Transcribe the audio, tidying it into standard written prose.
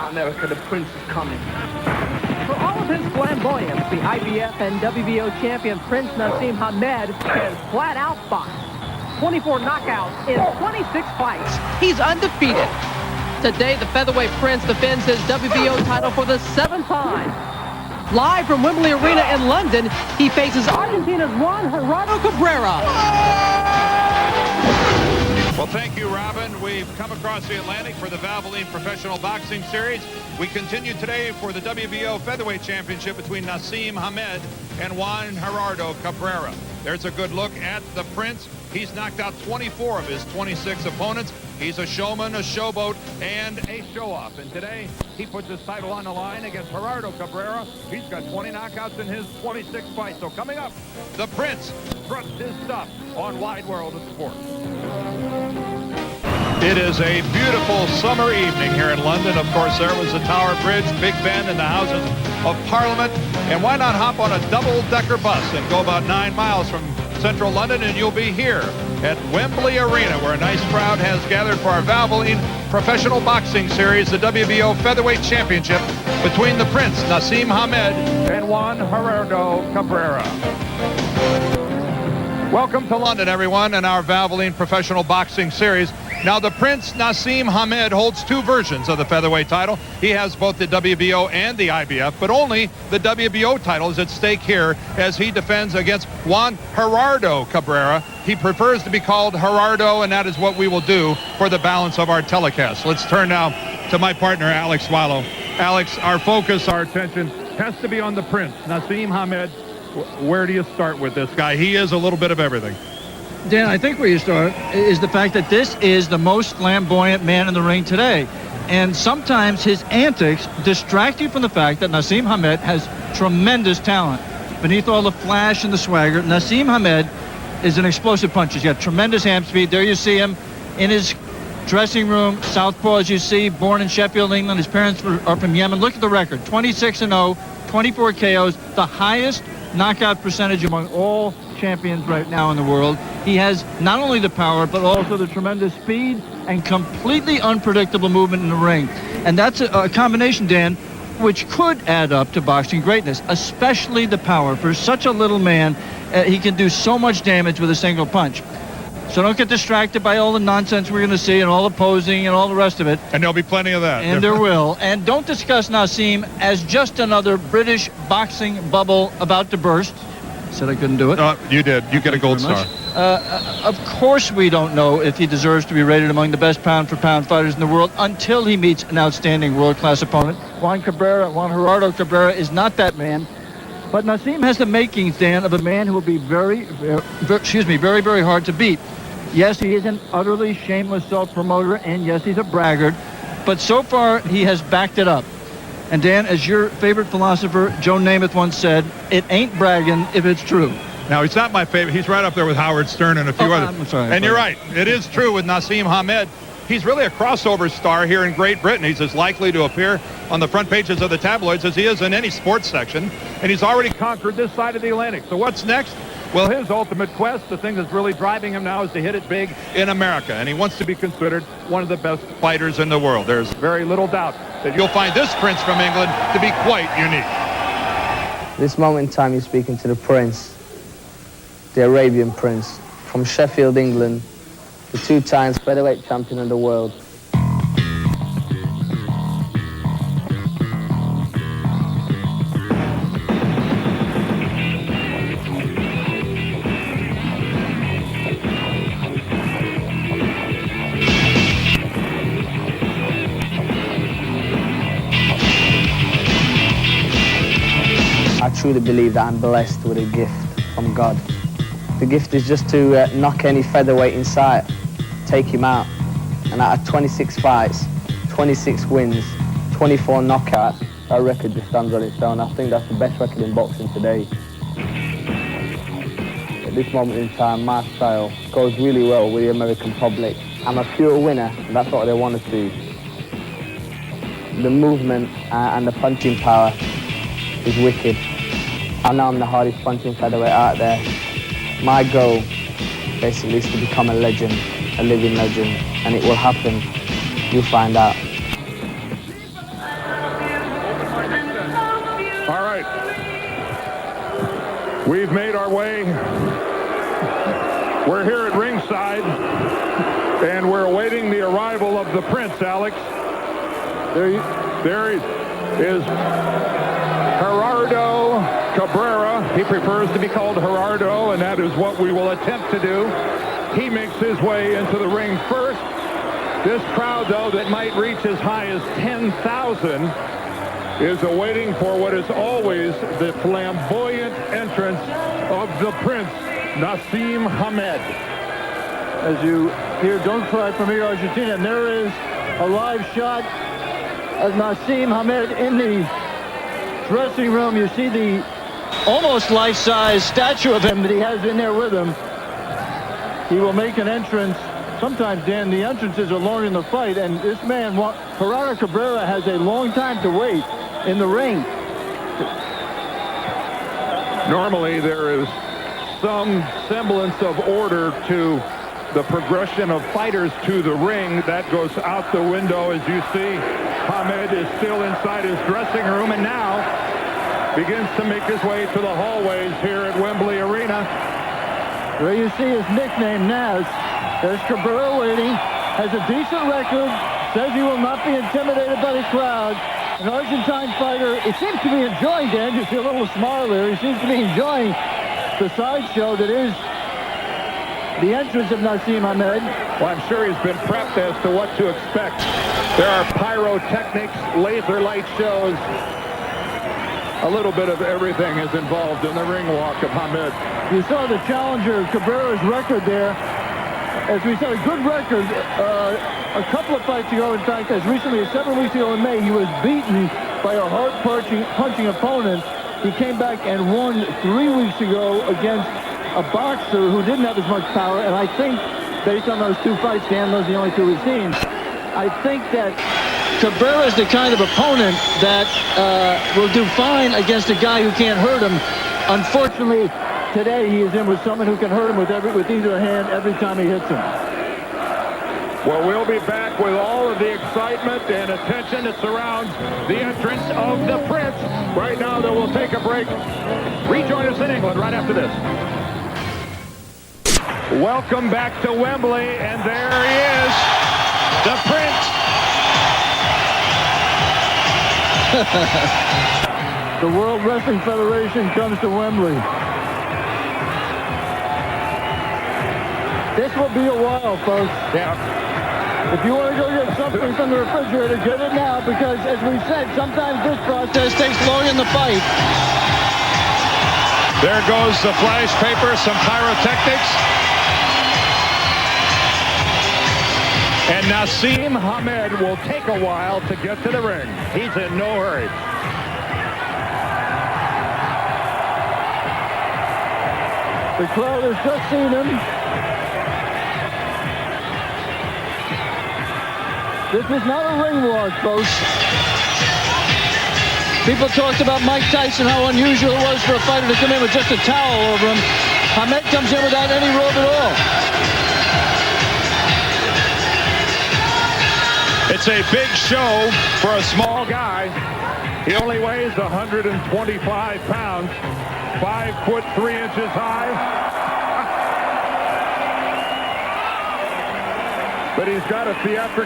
America, the prince is coming. For all of his flamboyance, the IBF and WBO champion Prince Naseem Hamed has flat out boxed. 24 knockouts in 26 fights. He's undefeated. Today, the featherweight Prince defends his WBO title for the 7th time. Live from Wembley Arena in London, he faces Argentina's Juan Gerardo Cabrera. Well, thank you, Robin. We've come across the Atlantic for the Valvoline Professional Boxing Series. We continue today for the WBO Featherweight Championship between Naseem Hamed and Juan Gerardo Cabrera. There's a good look at the Prince. He's knocked out 24 of his 26 opponents. He's a showman, a showboat, and a show-off. And today, he puts his title on the line against Gerardo Cabrera. He's got 20 knockouts in his 26 fights. So coming up, the Prince struts his stuff on Wide World of Sport. It is a beautiful summer evening here in London. Of course, there was the Tower Bridge, Big Ben, and the Houses of Parliament. And why not hop on a double-decker bus and go about 9 miles from central London, and you'll be here at Wembley Arena, where a nice crowd has gathered for our Valvoline Professional Boxing Series, the WBO Featherweight Championship between the Prince, Naseem Hamed, and Juan Gerardo Cabrera. Welcome to London, everyone, and our Valvoline Professional Boxing Series. Now, the Prince, Naseem Hamed, holds 2 versions of the featherweight title. He has both the WBO and the IBF, but only the WBO title is at stake here as he defends against Juan Gerardo Cabrera. He prefers to be called Gerardo, and that is what we will do for the balance of our telecast. Let's turn now to my partner, Alex Swallow. Alex, our focus, our attention has to be on the Prince, Naseem Hamed. Where do you start with this guy? He is a little bit of everything. Dan, I think where you start is the fact that this is the most flamboyant man in the ring today. And sometimes his antics distract you from the fact that Naseem Hamed has tremendous talent. Beneath all the flash and the swagger, Naseem Hamed is an explosive puncher. He's got tremendous hand speed. There you see him in his dressing room, southpaw, as you see, born in Sheffield, England. His parents are from Yemen. Look at the record, 26-0, 24 KOs, the highest knockout percentage among all champions right now in the world. He has not only the power, but also the tremendous speed and completely unpredictable movement in the ring. And that's a combination, Dan, which could add up to boxing greatness, especially the power. For such a little man, he can do so much damage with a single punch. So don't get distracted by all the nonsense we're going to see and all the posing and all the rest of it. And there'll be plenty of that. And there will. And don't discuss Naseem as just another British boxing bubble about to burst. Said I couldn't do it. You did. You get a gold star. Of course we don't know if he deserves to be rated among the best pound-for-pound fighters in the world until he meets an outstanding world-class opponent. Juan Gerardo Cabrera is not that man. But Naseem has the makings, Dan, of a man who will be very, very hard to beat. Yes, he is an utterly shameless self-promoter, and yes, he's a braggart. But so far, he has backed it up. And Dan, as your favorite philosopher, Joe Namath, once said, it ain't bragging if it's true. Now, he's not my favorite. He's right up there with Howard Stern and a few others. I'm sorry. And you're right. It is true with Naseem Hamed. He's really a crossover star here in Great Britain. He's as likely to appear on the front pages of the tabloids as he is in any sports section. And he's already conquered this side of the Atlantic. So what's next? Well, his ultimate quest, the thing that's really driving him now, is to hit it big in America. And he wants to be considered one of the best fighters in the world. There's very little doubt that you'll find this Prince from England to be quite unique. This moment in time, you're speaking to the Prince, the Arabian Prince, from Sheffield, England, the 2 times featherweight champion of the world. I truly believe that I'm blessed with a gift from God. The gift is just to knock any featherweight in sight, take him out. And out of 26 fights, 26 wins, 24 knockouts, that record just stands on its own. I think that's the best record in boxing today. At this moment in time, my style goes really well with the American public. I'm a pure winner, and that's what they want to see. The movement and the punching power is wicked. I know I'm the hardest punching featherweight out there. My goal basically is to become a legend, a living legend, and it will happen. You'll find out. We've made our way. We're here at ringside, and we're awaiting the arrival of the Prince, Alex. There is Gerardo Cabrera. He prefers to be called Gerardo, and that is what we will attempt to do. He makes his way into the ring first. This crowd, though, that might reach as high as 10,000 is awaiting for what is always the flamboyant entrance of the Prince, Naseem Hamed. As you hear, "Don't Cry for Me, Argentina," and there is a live shot of Naseem Hamed in the dressing room. You see the almost life-size statue of him that he has in there with him. He will make an entrance. Sometimes, Dan, the entrances are longer than the fight, and this man, Gerardo Cabrera, has a long time to wait in the ring. Normally, there is some semblance of order to the progression of fighters to the ring. That goes out the window, as you see. Hamed is still inside his dressing room, and now begins to make his way to the hallways here at Wembley Arena. There you see his nickname, Naz. There's Cabrera waiting, has a decent record, says he will not be intimidated by the crowd. An Argentine fighter, he seems to be enjoying, Dan, you see a little smile there, he seems to be enjoying the sideshow that is the entrance of Naseem Hamed. Well, I'm sure he's been prepped as to what to expect. There are pyrotechnics, laser light shows. A little bit of everything is involved in the ring walk of Hamed. You saw the challenger, Cabrera's record there. As we said, a good record. A couple of fights ago, in fact, as recently as 7 weeks ago in May, he was beaten by a hard-punching opponent. He came back and won 3 weeks ago against a boxer who didn't have as much power. And I think, based on those 2 fights, Dan, those are the only 2 we've seen, I think that Cabrera is the kind of opponent that will do fine against a guy who can't hurt him. Unfortunately, today he is in with someone who can hurt him with either hand every time he hits him. Well, we'll be back with all of the excitement and attention that surrounds the entrance of the Prince. Right now, though, we'll take a break. Rejoin us in England right after this. Welcome back to Wembley, and there he is, the Prince. The World Wrestling Federation comes to Wembley. This will be a while, folks. Yeah. If you want to go get something from the refrigerator, get it now, because as we said, sometimes this process takes longer than the fight. There goes the flash paper, some pyrotechnics. And Naseem Hamed will take a while to get to the ring. He's in no hurry. The crowd has just seen him. This is not a ring walk, folks. People talked about Mike Tyson, how unusual it was for a fighter to come in with just a towel over him. Hamed comes in without any robe at all. It's a big show for a small guy. He only weighs 125 pounds, 5'3" high. But he's got a theatrical